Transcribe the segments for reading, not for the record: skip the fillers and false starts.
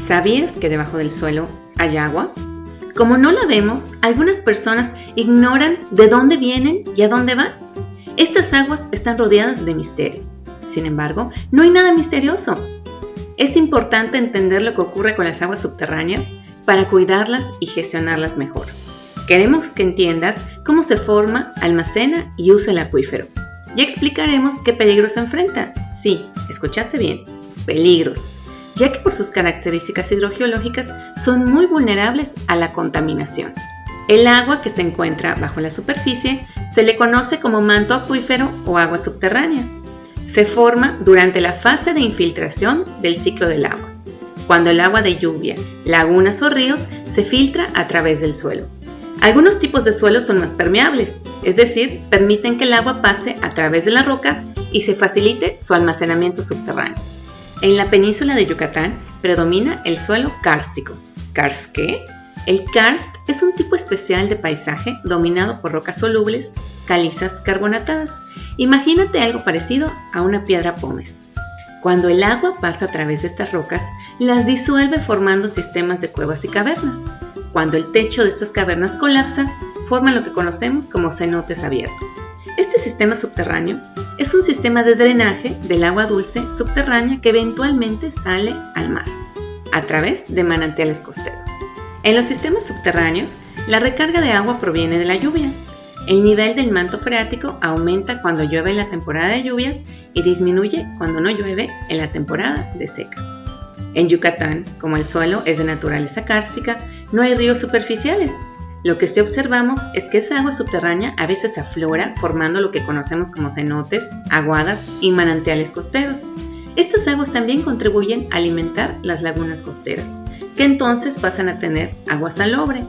¿Sabías que debajo del suelo hay agua? Como no la vemos, algunas personas ignoran de dónde vienen y a dónde van. Estas aguas están rodeadas de misterio. Sin embargo, no hay nada misterioso. Es importante entender lo que ocurre con las aguas subterráneas para cuidarlas y gestionarlas mejor. Queremos que entiendas cómo se forma, almacena y usa el acuífero. Y explicaremos qué peligros se enfrenta. Sí, escuchaste bien, peligros, ya que por sus características hidrogeológicas son muy vulnerables a la contaminación. El agua que se encuentra bajo la superficie se le conoce como manto acuífero o agua subterránea. Se forma durante la fase de infiltración del ciclo del agua, cuando el agua de lluvia, lagunas o ríos se filtra a través del suelo. Algunos tipos de suelos son más permeables, es decir, permiten que el agua pase a través de la roca y se facilite su almacenamiento subterráneo. En la península de Yucatán predomina el suelo kárstico. ¿Karst qué? El karst es un tipo especial de paisaje dominado por rocas solubles, calizas carbonatadas. Imagínate algo parecido a una piedra pómez. Cuando el agua pasa a través de estas rocas, las disuelve formando sistemas de cuevas y cavernas. Cuando el techo de estas cavernas colapsa, forman lo que conocemos como cenotes abiertos. Este sistema subterráneo es un sistema de drenaje del agua dulce subterránea que eventualmente sale al mar, a través de manantiales costeros. En los sistemas subterráneos, la recarga de agua proviene de la lluvia. El nivel del manto freático aumenta cuando llueve en la temporada de lluvias y disminuye cuando no llueve en la temporada de secas. En Yucatán, como el suelo es de naturaleza kárstica, no hay ríos superficiales. Lo que sí observamos es que esa agua subterránea a veces aflora formando lo que conocemos como cenotes, aguadas y manantiales costeros. Estas aguas también contribuyen a alimentar las lagunas costeras, que entonces pasan a tener agua salobre,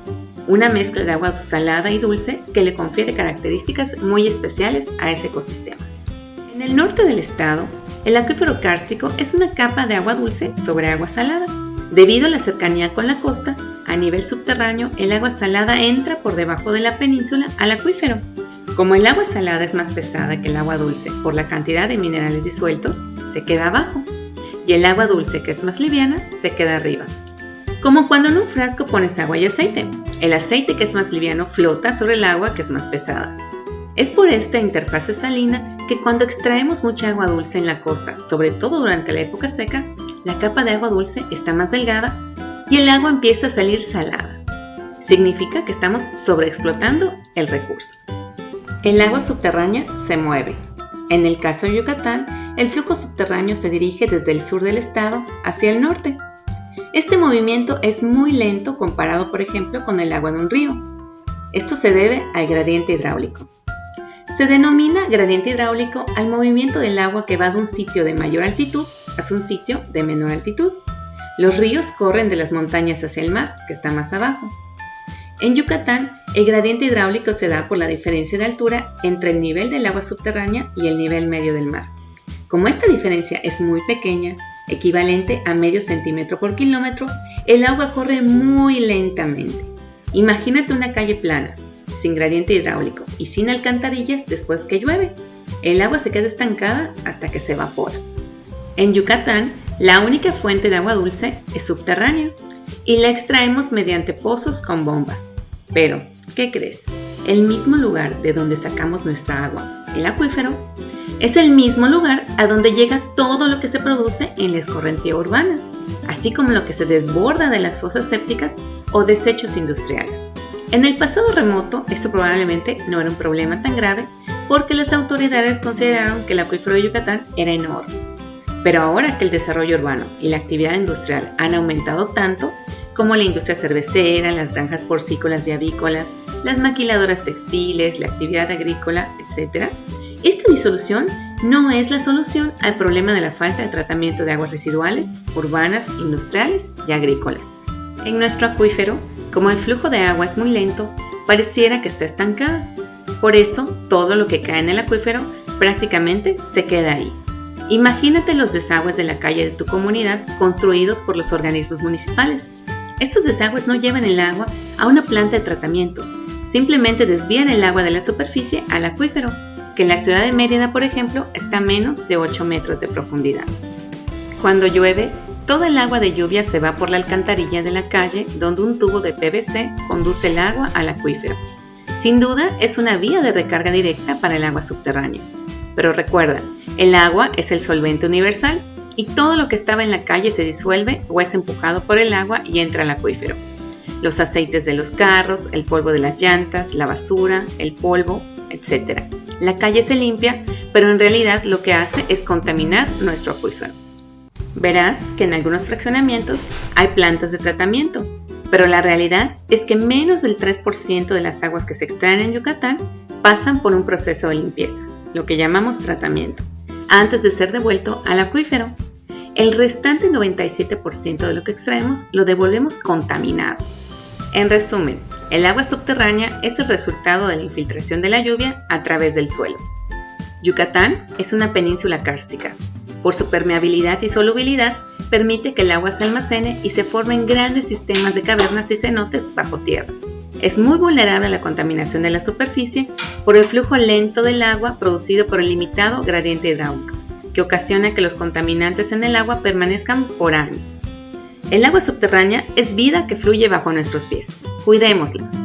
una mezcla de agua salada y dulce que le confiere características muy especiales a ese ecosistema. En el norte del estado, el acuífero kárstico es una capa de agua dulce sobre agua salada. Debido a la cercanía con la costa, a nivel subterráneo, el agua salada entra por debajo de la península al acuífero. Como el agua salada es más pesada que el agua dulce por la cantidad de minerales disueltos, se queda abajo, y el agua dulce, que es más liviana, se queda arriba. Como cuando en un frasco pones agua y aceite. El aceite, que es más liviano, flota sobre el agua, que es más pesada. Es por esta interfase salina que cuando extraemos mucha agua dulce en la costa, sobre todo durante la época seca, la capa de agua dulce está más delgada y el agua empieza a salir salada. Significa que estamos sobreexplotando el recurso. El agua subterránea se mueve. En el caso de Yucatán, el flujo subterráneo se dirige desde el sur del estado hacia el norte. Este movimiento es muy lento comparado, por ejemplo, con el agua de un río. Esto se debe al gradiente hidráulico. Se denomina gradiente hidráulico al movimiento del agua que va de un sitio de mayor altitud hacia un sitio de menor altitud. Los ríos corren de las montañas hacia el mar, que está más abajo. En Yucatán, el gradiente hidráulico se da por la diferencia de altura entre el nivel del agua subterránea y el nivel medio del mar. Como esta diferencia es muy pequeña, equivalente a medio centímetro por kilómetro, el agua corre muy lentamente. Imagínate una calle plana, sin gradiente hidráulico y sin alcantarillas después que llueve. El agua se queda estancada hasta que se evapora. En Yucatán, la única fuente de agua dulce es subterránea y la extraemos mediante pozos con bombas. Pero, ¿qué crees? El mismo lugar de donde sacamos nuestra agua, el acuífero, es el mismo lugar a donde llega todo lo que se produce en la escorrentía urbana, así como lo que se desborda de las fosas sépticas o desechos industriales. En el pasado remoto, esto probablemente no era un problema tan grave porque las autoridades consideraron que el acuífero de Yucatán era enorme. Pero ahora que el desarrollo urbano y la actividad industrial han aumentado tanto, como la industria cervecera, las granjas porcícolas y avícolas, las maquiladoras textiles, la actividad agrícola, etc., esta disolución no es la solución al problema de la falta de tratamiento de aguas residuales, urbanas, industriales y agrícolas. En nuestro acuífero, como el flujo de agua es muy lento, pareciera que está estancada. Por eso, todo lo que cae en el acuífero prácticamente se queda ahí. Imagínate los desagües de la calle de tu comunidad construidos por los organismos municipales. Estos desagües no llevan el agua a una planta de tratamiento, simplemente desvían el agua de la superficie al acuífero, que en la ciudad de Mérida, por ejemplo, está a menos de 8 metros de profundidad. Cuando llueve, Toda el agua de lluvia se va por la alcantarilla de la calle, donde un tubo de PVC conduce el agua al acuífero. Sin duda, es una vía de recarga directa para el agua subterránea. Pero recuerda, el agua es el solvente universal y todo lo que estaba en la calle se disuelve o es empujado por el agua y entra al acuífero. Los aceites de los carros, el polvo de las llantas, la basura, el polvo, etc. La calle se limpia, pero en realidad lo que hace es contaminar nuestro acuífero. Verás que en algunos fraccionamientos hay plantas de tratamiento, pero la realidad es que menos del 3% de las aguas que se extraen en Yucatán pasan por un proceso de limpieza, lo que llamamos tratamiento, antes de ser devuelto al acuífero. El restante 97% de lo que extraemos lo devolvemos contaminado. En resumen, el agua subterránea es el resultado de la infiltración de la lluvia a través del suelo. Yucatán es una península kárstica. Por su permeabilidad y solubilidad, permite que el agua se almacene y se formen grandes sistemas de cavernas y cenotes bajo tierra. Es muy vulnerable a la contaminación de la superficie por el flujo lento del agua producido por el limitado gradiente hidráulico, que ocasiona que los contaminantes en el agua permanezcan por años. El agua subterránea es vida que fluye bajo nuestros pies. Cuidémosla.